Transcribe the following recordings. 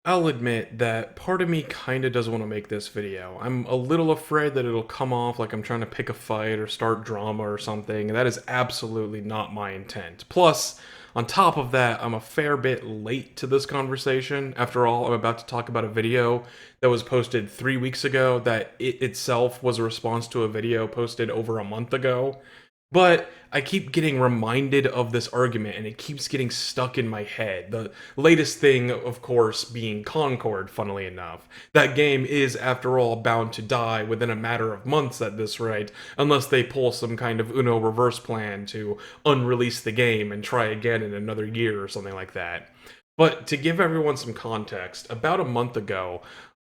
I'll admit that part of me kinda doesn't want to make this video. I'm a little afraid that it'll come off like I'm trying to pick a fight or start drama or something, and that is absolutely not my intent. Plus, on top of that, I'm a fair bit late to this conversation. After all, I'm about to talk about a video that was posted 3 weeks ago that it itself was a response to a video posted over a month ago. But I keep getting reminded of this argument and it keeps getting stuck in my head. The latest thing, of course, being Concord, funnily enough. That game is, after all, bound to die within a matter of months at this rate, unless they pull some kind of Uno reverse plan to unrelease the game and try again in another year or something like that. But to give everyone some context, about a month ago,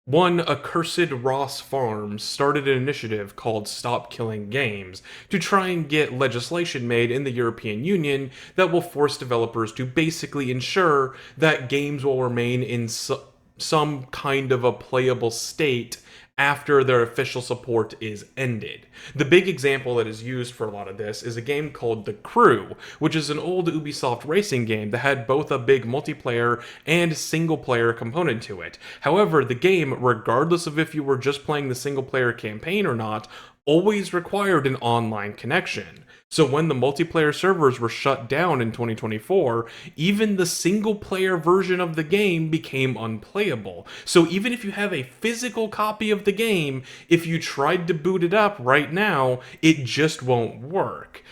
one accursed Ross Farms started an initiative called Stop Killing Games to try and get legislation made in the European Union that will force developers to basically ensure that games will remain in some kind of a playable state after their official support is ended. The big example that is used for a lot of this is a game called The Crew, which is an old Ubisoft racing game that had both a big multiplayer and single player component to it. However, the game, regardless of if you were just playing the single player campaign or not, always required an online connection. So when the multiplayer servers were shut down in 2024, even the single player version of the game became unplayable. So even if you have a physical copy of the game, if you tried to boot it up right now, it just won't work.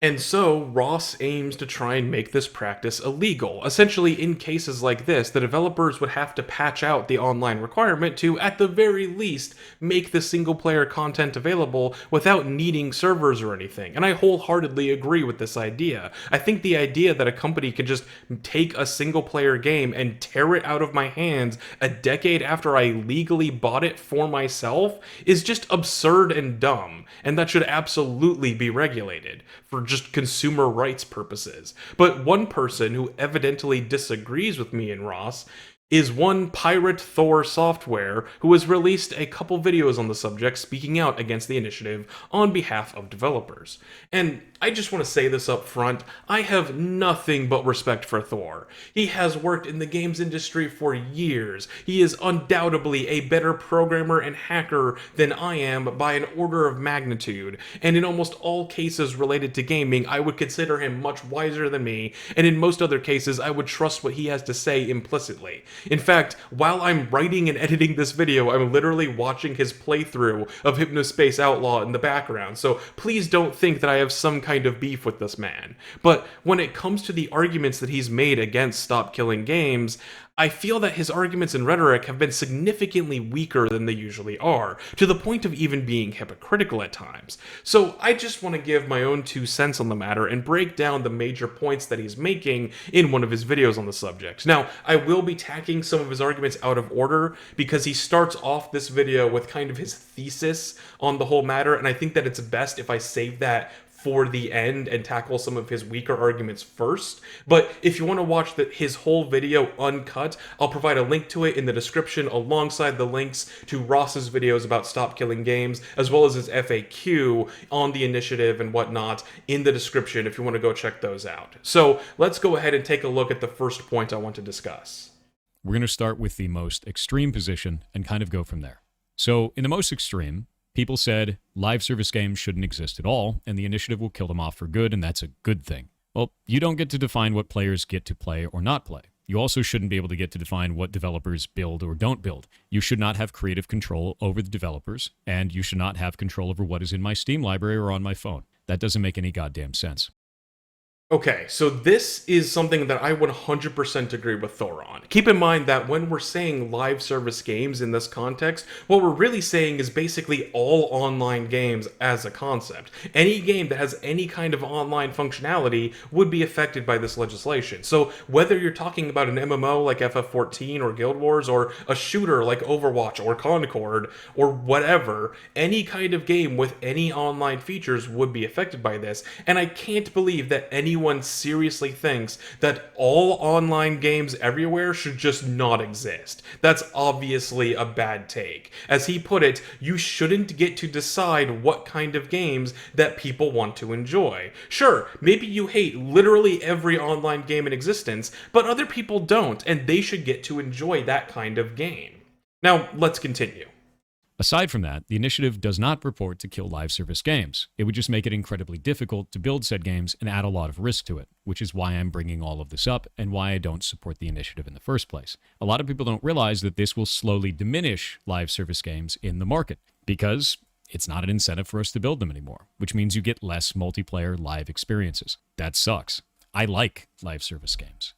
And so, Ross aims to try and make this practice illegal. Essentially, in cases like this, the developers would have to patch out the online requirement to, at the very least, make the single-player content available without needing servers or anything. And I wholeheartedly agree with this idea. I think the idea that a company can just take a single-player game and tear it out of my hands a decade after I legally bought it for myself is just absurd and dumb, and that should absolutely be regulated for just consumer rights purposes. But one person who evidently disagrees with me and Ross is one Pirate Thor Software, who has released a couple videos on the subject speaking out against the initiative on behalf of developers. And I just want to say this up front, I have nothing but respect for Thor. He has worked in the games industry for years. He is undoubtedly a better programmer and hacker than I am by an order of magnitude, and in almost all cases related to gaming, I would consider him much wiser than me, and in most other cases, I would trust what he has to say implicitly. In fact, while I'm writing and editing this video, I'm literally watching his playthrough of Hypnospace Outlaw in the background, so please don't think that I have some kind of beef with this man. But when it comes to the arguments that he's made against Stop Killing Games, I feel that his arguments and rhetoric have been significantly weaker than they usually are, to the point of even being hypocritical at times. So I just want to give my own 2 cents on the matter and break down the major points that he's making in one of his videos on the subject. Now, I will be tacking some of his arguments out of order because he starts off this video with kind of his thesis on the whole matter, and I think that it's best if I save that for the end and tackle some of his weaker arguments first. But if you want to watch his whole video uncut, I'll provide a link to it in the description alongside the links to Ross's videos about Stop Killing Games, as well as his FAQ on the initiative and whatnot in the description if you want to go check those out. So let's go ahead and take a look at the first point I want to discuss. We're going to start with the most extreme position and kind of go from there. So in the most extreme, people said live service games shouldn't exist at all, and the initiative will kill them off for good, and that's a good thing. Well, you don't get to define what players get to play or not play. You also shouldn't be able to get to define what developers build or don't build. You should not have creative control over the developers, and you should not have control over what is in my Steam library or on my phone. That doesn't make any goddamn sense. Okay, so this is something that I 100% agree with Thor on. Keep in mind that when we're saying live service games in this context, what we're really saying is basically all online games as a concept. Any game that has any kind of online functionality would be affected by this legislation. So whether you're talking about an MMO like FF14 or Guild Wars, or a shooter like Overwatch or Concord, or whatever, any kind of game with any online features would be affected by this, and I can't believe that anyone anyone seriously thinks that all online games everywhere should just not exist. That's obviously a bad take. As he put it, you shouldn't get to decide what kind of games that people want to enjoy. Sure, maybe you hate literally every online game in existence, but other people don't, and they should get to enjoy that kind of game. Now, let's continue. Aside from that, the initiative does not purport to kill live service games. It would just make it incredibly difficult to build said games and add a lot of risk to it, which is why I'm bringing all of this up and why I don't support the initiative in the first place. A lot of people don't realize that this will slowly diminish live service games in the market because it's not an incentive for us to build them anymore, which means you get less multiplayer live experiences. That sucks. I like live service games.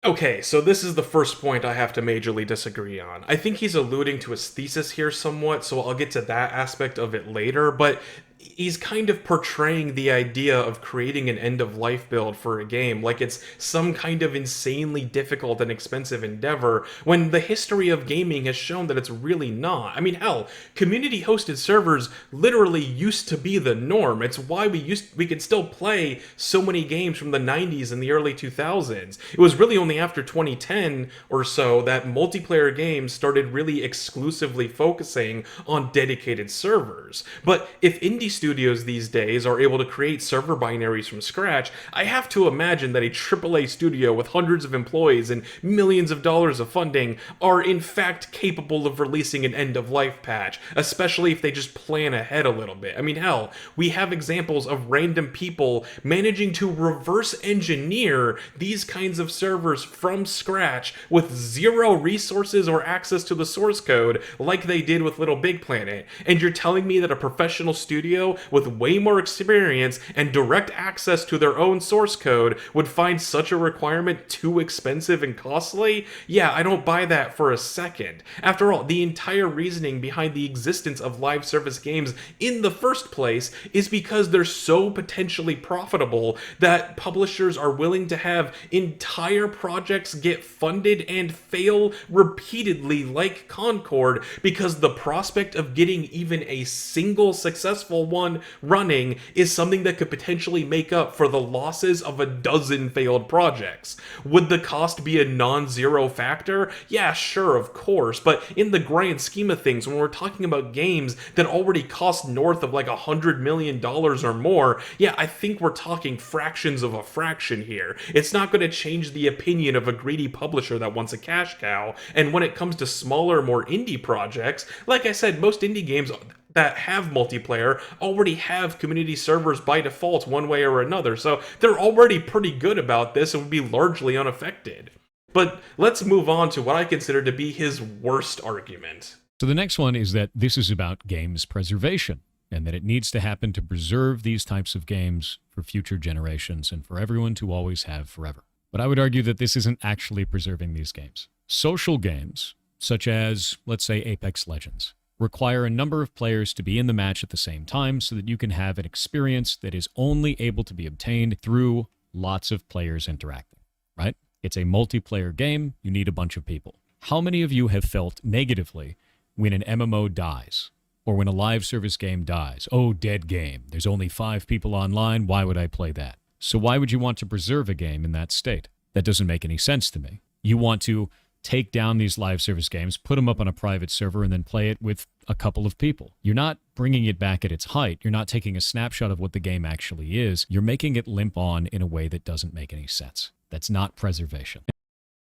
Okay, so this is the first point I have to majorly disagree on. I think he's alluding to his thesis here somewhat, so I'll get to that aspect of it later, but he's kind of portraying the idea of creating an end-of-life build for a game like it's some kind of insanely difficult and expensive endeavor, when the history of gaming has shown that it's really not. I mean, hell, community-hosted servers literally used to be the norm. It's why we could still play so many games from the 90s and the early 2000s. It was really only after 2010 or so that multiplayer games started really exclusively focusing on dedicated servers. But if indie studios these days are able to create server binaries from scratch, I have to imagine that a AAA studio with hundreds of employees and millions of dollars of funding are in fact capable of releasing an end-of-life patch, especially if they just plan ahead a little bit. I mean, hell, we have examples of random people managing to reverse engineer these kinds of servers from scratch with zero resources or access to the source code like they did with Little Big Planet. And you're telling me that a professional studio with way more experience and direct access to their own source code would find such a requirement too expensive and costly? Yeah, I don't buy that for a second. After all, the entire reasoning behind the existence of live service games in the first place is because they're so potentially profitable that publishers are willing to have entire projects get funded and fail repeatedly like Concord, because the prospect of getting even a single successful one running is something that could potentially make up for the losses of a dozen failed projects. Would the cost be a non-zero factor? Yeah, sure, of course, but in the grand scheme of things, when we're talking about games that already cost north of like $100 million or more, yeah, I think we're talking fractions of a fraction here. It's not going to change the opinion of a greedy publisher that wants a cash cow, and when it comes to smaller, more indie projects, like I said, most indie games that have multiplayer already have community servers by default one way or another, so they're already pretty good about this and would be largely unaffected. But let's move on to what I consider to be his worst argument. So the next one is that this is about games preservation, and that it needs to happen to preserve these types of games for future generations and for everyone to always have forever. But I would argue that this isn't actually preserving these games. Social games, such as, let's say, Apex Legends, require a number of players to be in the match at the same time so that you can have an experience that is only able to be obtained through lots of players interacting, right? It's a multiplayer game. You need a bunch of people. How many of you have felt negatively when an MMO dies or when a live service game dies? Oh, dead game. There's only 5 people online. Why would I play that? So why would you want to preserve a game in that state? That doesn't make any sense to me. You want to take down these live service games, put them up on a private server, and then play it with a couple of people. You're not bringing it back at its height. You're not taking a snapshot of what the game actually is. You're making it limp on in a way that doesn't make any sense. That's not preservation.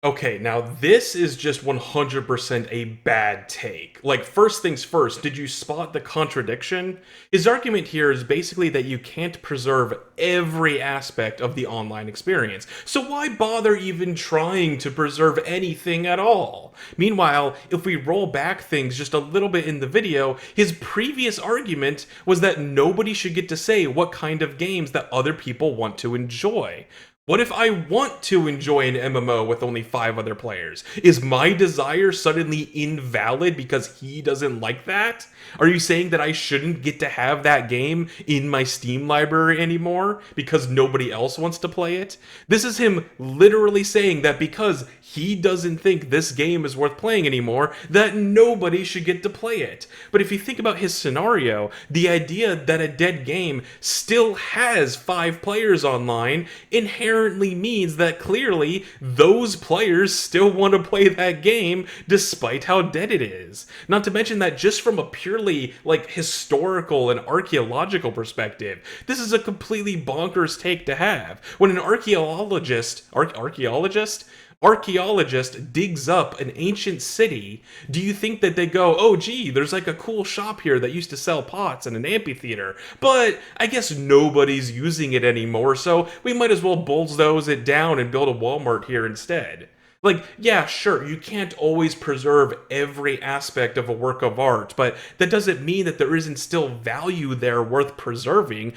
Okay, now this is just 100% a bad take. Like, first things first, did you spot the contradiction? His argument here is basically that you can't preserve every aspect of the online experience. So why bother even trying to preserve anything at all? Meanwhile, if we roll back things just a little bit in the video, his previous argument was that nobody should get to say what kind of games that other people want to enjoy. What if I want to enjoy an MMO with only 5 other players? Is my desire suddenly invalid because he doesn't like that? Are you saying that I shouldn't get to have that game in my Steam library anymore because nobody else wants to play it? This is him literally saying that because he doesn't think this game is worth playing anymore, that nobody should get to play it. But if you think about his scenario, the idea that a dead game still has 5 players online inherently means that clearly those players still want to play that game despite how dead it is. Not to mention that just from a purely historical and archaeological perspective, this is a completely bonkers take to have. When an archaeologist digs up an ancient city, do you think that they go, oh gee, there's like a cool shop here that used to sell pots in an amphitheater, but I guess nobody's using it anymore, so we might as well bulldoze it down and build a Walmart here instead? Yeah, sure, you can't always preserve every aspect of a work of art, but that doesn't mean that there isn't still value there worth preserving.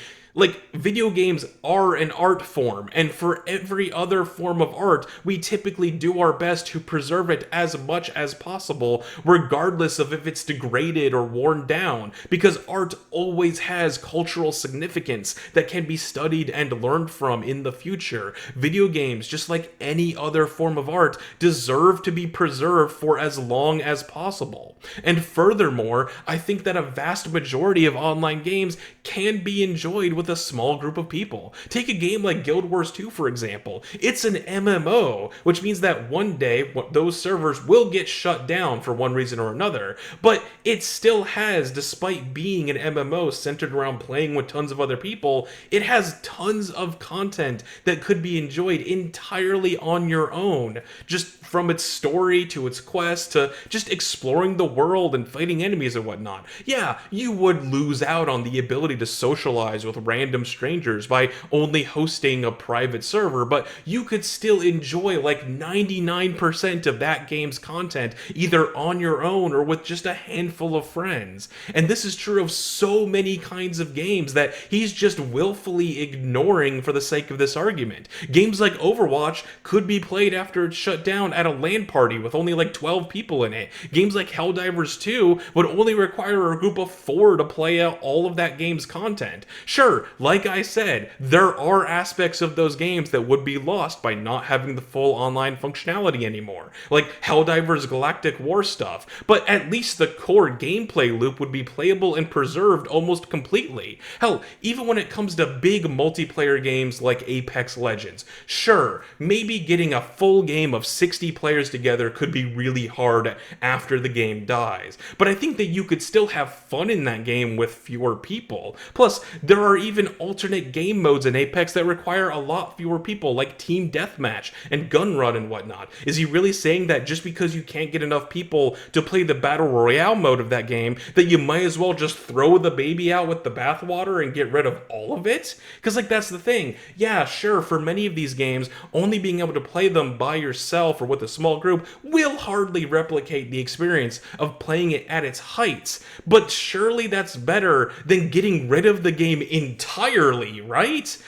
Video games are an art form, and for every other form of art, we typically do our best to preserve it as much as possible, regardless of if it's degraded or worn down, because art always has cultural significance that can be studied and learned from in the future. Video games, just like any other form of art, deserve to be preserved for as long as possible. And furthermore, I think that a vast majority of online games can be enjoyed with a small group of people. Take a game like Guild Wars 2, for example. It's an MMO, which means that one day those servers will get shut down for one reason or another, but it still has, despite being an MMO centered around playing with tons of other people, it has tons of content that could be enjoyed entirely on your own, just from its story to its quest to just exploring the world and fighting enemies and whatnot. Yeah, you would lose out on the ability to socialize with random strangers by only hosting a private server, but you could still enjoy 99% of that game's content either on your own or with just a handful of friends. And this is true of so many kinds of games that he's just willfully ignoring for the sake of this argument. Games like Overwatch could be played after it's shut down at a LAN party with only 12 people in it. Games like Helldivers 2 would only require a group of 4 to play out all of that game's content. Sure, like I said, there are aspects of those games that would be lost by not having the full online functionality anymore, like Helldivers Galactic War stuff, but at least the core gameplay loop would be playable and preserved almost completely. Hell, even when it comes to big multiplayer games like Apex Legends, sure, maybe getting a full game of 60 players together could be really hard after the game dies, but I think that you could still have fun in that game with fewer people. Plus, there are even alternate game modes in Apex that require a lot fewer people, like Team Deathmatch and Gun Run and whatnot. Is he really saying that just because you can't get enough people to play the Battle Royale mode of that game, that you might as well just throw the baby out with the bathwater and get rid of all of it? Because, that's the thing. Yeah, sure, for many of these games, only being able to play them by yourself or with a small group will hardly replicate the experience of playing it at its heights, but surely that's better than getting rid of the game entirely, right?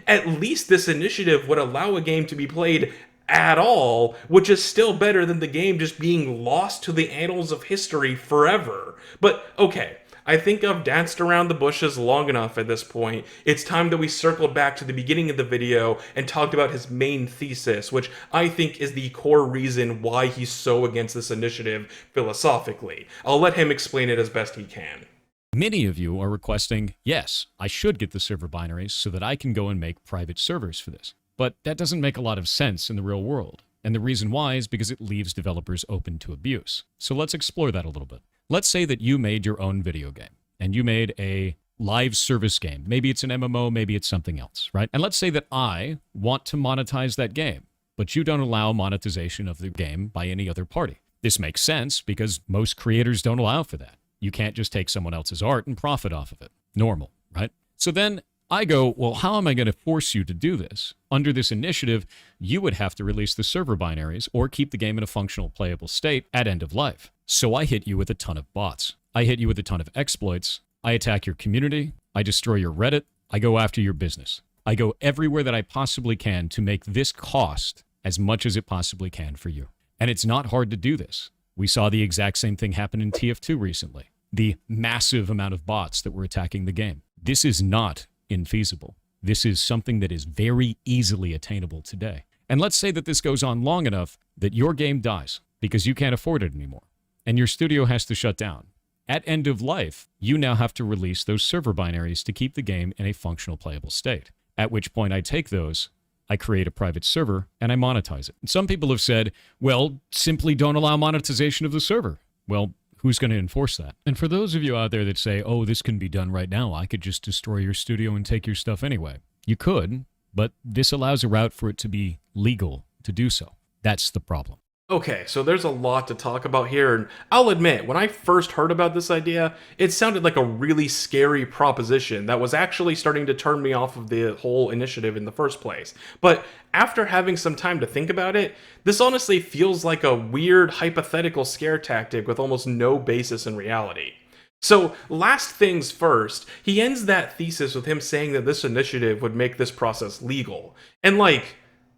At least this initiative would allow a game to be played at all, which is still better than the game just being lost to the annals of history forever. But okay, I think I've danced around the bushes long enough at this point. It's time that we circled back to the beginning of the video and talked about his main thesis, which I think is the core reason why he's so against this initiative philosophically. I'll let him explain it as best he can. Many of you are requesting, yes, I should get the server binaries so that I can go and make private servers for this. But that doesn't make a lot of sense in the real world. And the reason why is because it leaves developers open to abuse. So let's explore that a little bit. Let's say that you made your own video game, and you made a live service game. Maybe it's an MMO, maybe it's something else, right? And let's say that I want to monetize that game, but you don't allow monetization of the game by any other party. This makes sense because most creators don't allow for that. You can't just take someone else's art and profit off of it. Normal, right? So then I go, well, how am I going to force you to do this? Under this initiative, you would have to release the server binaries or keep the game in a functional playable state at end of life. So I hit you with a ton of bots. I hit you with a ton of exploits. I attack your community. I destroy your Reddit. I go after your business. I go everywhere that I possibly can to make this cost as much as it possibly can for you. And it's not hard to do this. We saw the exact same thing happen in TF2 recently. The massive amount of bots that were attacking the game. This is not infeasible. This is something that is very easily attainable today. And let's say that this goes on long enough that your game dies because you can't afford it anymore, and your studio has to shut down. At end of life, you now have to release those server binaries to keep the game in a functional playable state. At which point I take those, I create a private server, and I monetize it. And some people have said, well, simply don't allow monetization of the server. Well, who's going to enforce that? And for those of you out there that say, oh, this can be done right now, I could just destroy your studio and take your stuff anyway. You could, but this allows a route for it to be legal to do so. That's the problem. Okay, so there's a lot to talk about here, and I'll admit, when I first heard about this idea, it sounded like a really scary proposition that was actually starting to turn me off of the whole initiative in the first place. But after having some time to think about it, this honestly feels like a weird hypothetical scare tactic with almost no basis in reality. So, last things first, he ends that thesis with him saying that this initiative would make this process legal. And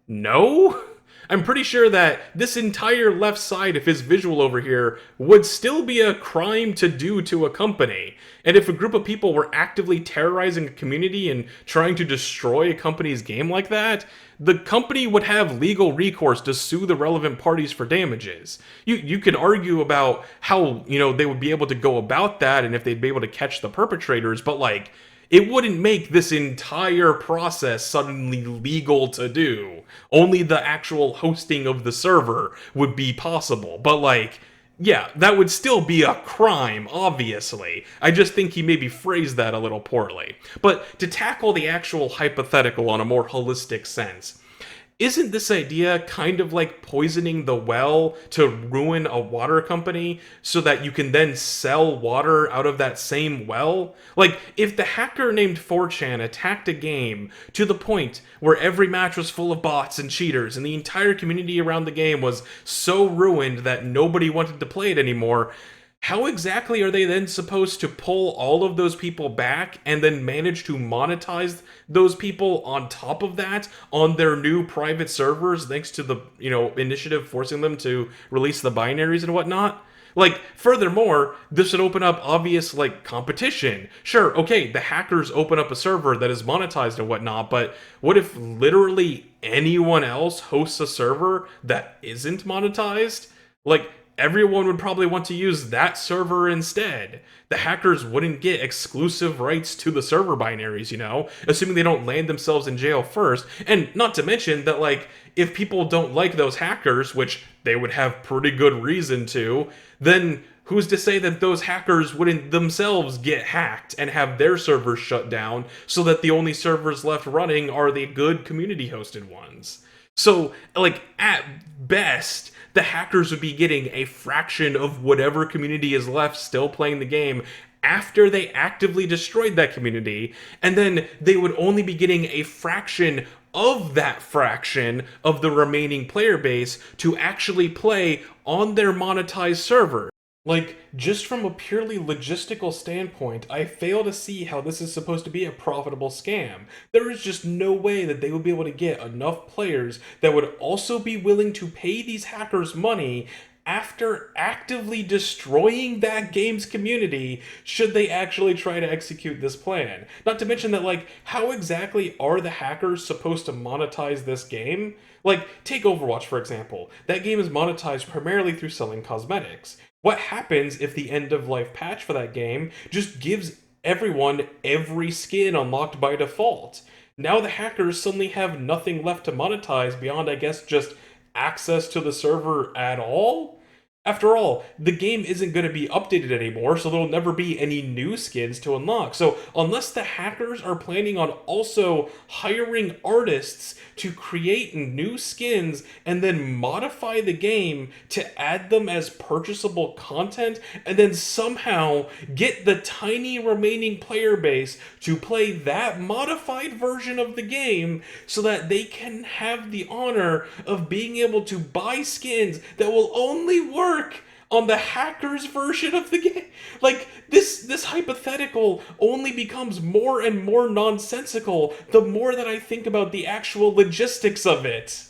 no? I'm pretty sure that this entire left side of his visual over here would still be a crime to do to a company. And if a group of people were actively terrorizing a community and trying to destroy a company's game like that, the company would have legal recourse to sue the relevant parties for damages. You could argue about how, they would be able to go about that and if they'd be able to catch the perpetrators, but it wouldn't make this entire process suddenly legal to do. Only the actual hosting of the server would be possible. But yeah, that would still be a crime, obviously. I just think he maybe phrased that a little poorly. But to tackle the actual hypothetical on a more holistic sense, isn't this idea kind of like poisoning the well to ruin a water company so that you can then sell water out of that same well? If the hacker named 4chan attacked a game to the point where every match was full of bots and cheaters and the entire community around the game was so ruined that nobody wanted to play it anymore, how exactly are they then supposed to pull all of those people back and then manage to monetize those people on top of that on their new private servers thanks to the, initiative forcing them to release the binaries and whatnot? Furthermore, this would open up obvious, competition. Sure, okay, the hackers open up a server that is monetized and whatnot, but what if literally anyone else hosts a server that isn't monetized? Everyone would probably want to use that server instead. The hackers wouldn't get exclusive rights to the server binaries, assuming they don't land themselves in jail first. And not to mention that, if people don't like those hackers, which they would have pretty good reason to, then who's to say that those hackers wouldn't themselves get hacked and have their servers shut down so that the only servers left running are the good community-hosted ones? So, at best, the hackers would be getting a fraction of whatever community is left still playing the game after they actively destroyed that community, and then they would only be getting a fraction of that fraction of the remaining player base to actually play on their monetized server. Just from a purely logistical standpoint, I fail to see how this is supposed to be a profitable scam. There is just no way that they would be able to get enough players that would also be willing to pay these hackers money after actively destroying that game's community should they actually try to execute this plan. Not to mention that, how exactly are the hackers supposed to monetize this game? Take Overwatch, for example. That game is monetized primarily through selling cosmetics. What happens if the end-of-life patch for that game just gives everyone every skin unlocked by default? Now the hackers suddenly have nothing left to monetize beyond, I guess, just access to the server at all? After all, the game isn't going to be updated anymore, so there'll never be any new skins to unlock. So unless the hackers are planning on also hiring artists to create new skins and then modify the game to add them as purchasable content and then somehow get the tiny remaining player base to play that modified version of the game so that they can have the honor of being able to buy skins that will only work on the hackers version of the game. Like this hypothetical only becomes more and more nonsensical the more that I think about the actual logistics of it.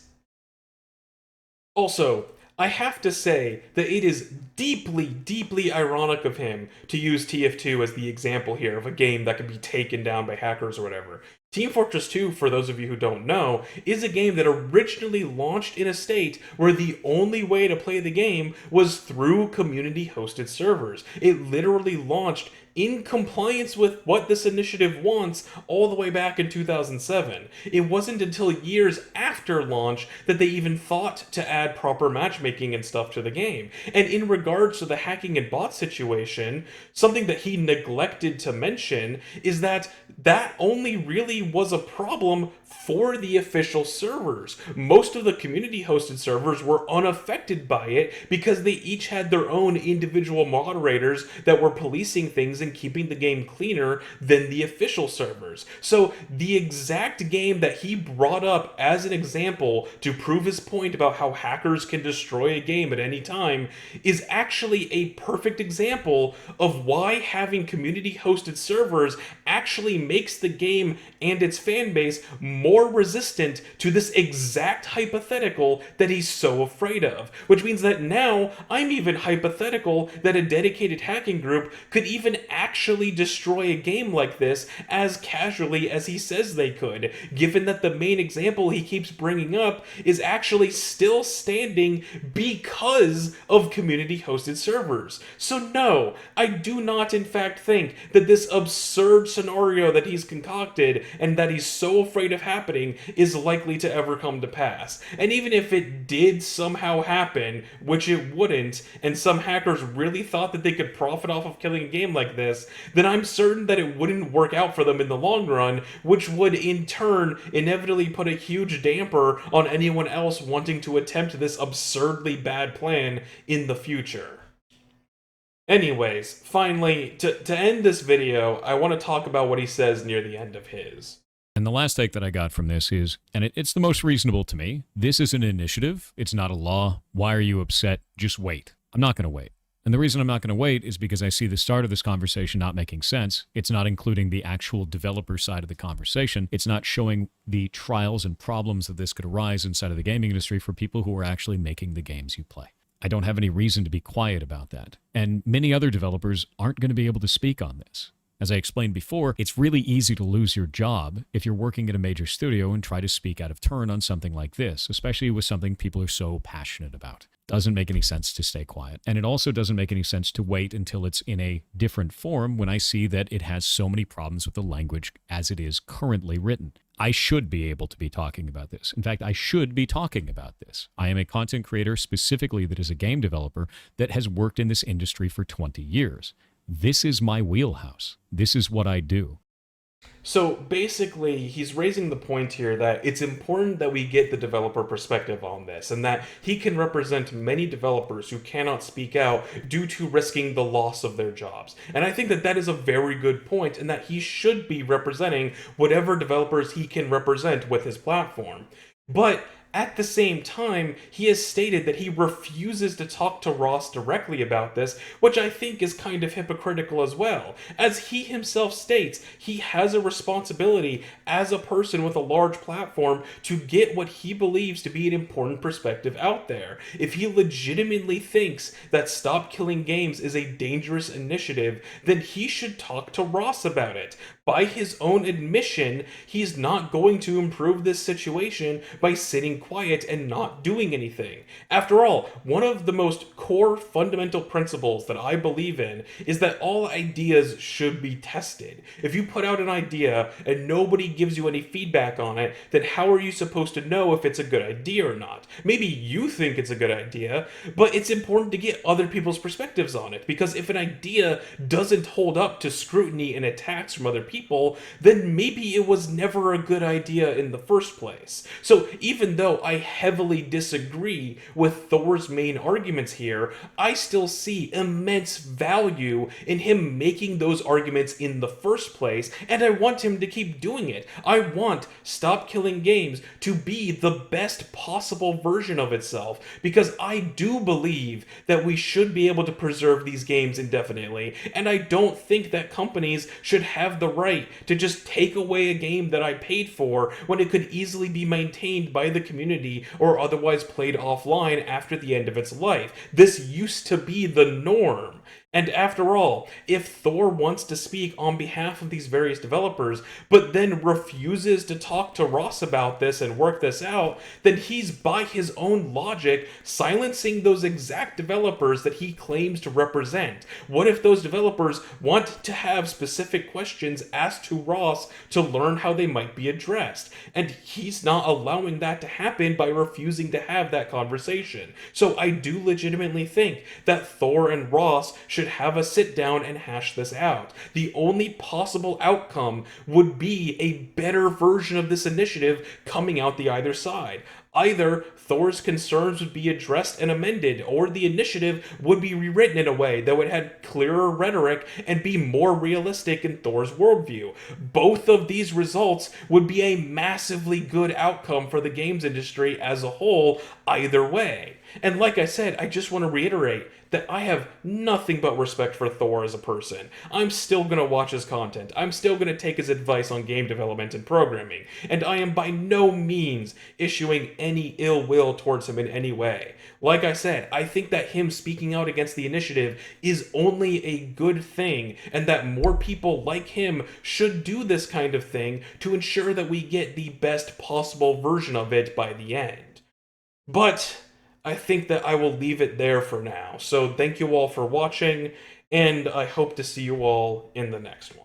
Also, I have to say that it is deeply, deeply ironic of him to use TF2 as the example here of a game that could be taken down by hackers or whatever. Team Fortress 2, for those of you who don't know, is a game that originally launched in a state where the only way to play the game was through community-hosted servers. It literally launched in compliance with what this initiative wants all the way back in 2007. It wasn't until years after launch that they even thought to add proper matchmaking and stuff to the game. And in regards to the hacking and bot situation, something that he neglected to mention is that that only really was a problem for the official servers. Most of the community hosted servers were unaffected by it because they each had their own individual moderators that were policing things and keeping the game cleaner than the official servers. So the exact game that he brought up as an example to prove his point about how hackers can destroy a game at any time is actually a perfect example of why having community hosted servers actually makes the game and its fan base more resistant to this exact hypothetical that he's so afraid of. Which means that now I'm even hypothetical that a dedicated hacking group could even actually destroy a game like this as casually as he says they could, given that the main example he keeps bringing up is actually still standing because of community hosted servers. So no, I do not in fact think that this absurd scenario that he's concocted and that he's so afraid of happening is likely to ever come to pass. And even if it did somehow happen, which it wouldn't, and some hackers really thought that they could profit off of killing a game like this, then I'm certain that it wouldn't work out for them in the long run, which would in turn inevitably put a huge damper on anyone else wanting to attempt this absurdly bad plan in the future. Anyways, finally, to end this video, I want to talk about what he says near the end of his. And the last take that I got from this is, and it's the most reasonable to me, this is an initiative, it's not a law. Why are you upset? Just wait. I'm not going to wait. And the reason I'm not going to wait is because I see the start of this conversation not making sense. It's not including the actual developer side of the conversation. It's not showing the trials and problems that this could arise inside of the gaming industry for people who are actually making the games you play. I don't have any reason to be quiet about that. And many other developers aren't going to be able to speak on this. As I explained before, it's really easy to lose your job if you're working at a major studio and try to speak out of turn on something like this, especially with something people are so passionate about. Doesn't make any sense to stay quiet. And it also doesn't make any sense to wait until it's in a different form when I see that it has so many problems with the language as it is currently written. I should be able to be talking about this. In fact, I should be talking about this. I am a content creator specifically that is a game developer that has worked in this industry for 20 years. This is my wheelhouse. This is what I do. So basically, he's raising the point here that it's important that we get the developer perspective on this, and that he can represent many developers who cannot speak out due to risking the loss of their jobs. And I think that that is a very good point, and that he should be representing whatever developers he can represent with his platform. But at the same time, he has stated that he refuses to talk to Ross directly about this, which I think is kind of hypocritical as well. As he himself states, he has a responsibility as a person with a large platform to get what he believes to be an important perspective out there. If he legitimately thinks that Stop Killing Games is a dangerous initiative, then he should talk to Ross about it. By his own admission, he's not going to improve this situation by sitting quiet and not doing anything. After all, one of the most core fundamental principles that I believe in is that all ideas should be tested. If you put out an idea and nobody gives you any feedback on it, then how are you supposed to know if it's a good idea or not? Maybe you think it's a good idea, but it's important to get other people's perspectives on it, because if an idea doesn't hold up to scrutiny and attacks from other people, people, then maybe it was never a good idea in the first place. So even though I heavily disagree with Thor's main arguments here, I still see immense value in him making those arguments in the first place, and I want him to keep doing it. I want Stop Killing Games to be the best possible version of itself, because I do believe that we should be able to preserve these games indefinitely, and I don't think that companies should have the right to just take away a game that I paid for when it could easily be maintained by the community or otherwise played offline after the end of its life. This used to be the norm. And after all, if Thor wants to speak on behalf of these various developers, but then refuses to talk to Ross about this and work this out, then he's, by his own logic, silencing those exact developers that he claims to represent. What if those developers want to have specific questions asked to Ross to learn how they might be addressed? And he's not allowing that to happen by refusing to have that conversation. So I do legitimately think that Thor and Ross should have a sit down and hash this out. The only possible outcome would be a better version of this initiative coming out the either side. Either Thor's concerns would be addressed and amended, or the initiative would be rewritten in a way that would have clearer rhetoric and be more realistic in Thor's worldview. Both of these results would be a massively good outcome for the games industry as a whole, either way. And like I said, I just want to reiterate that I have nothing but respect for Thor as a person. I'm still going to watch his content. I'm still going to take his advice on game development and programming. And I am by no means issuing any ill will towards him in any way. Like I said, I think that him speaking out against the initiative is only a good thing, and that more people like him should do this kind of thing to ensure that we get the best possible version of it by the end. But I think that I will leave it there for now. So thank you all for watching, and I hope to see you all in the next one.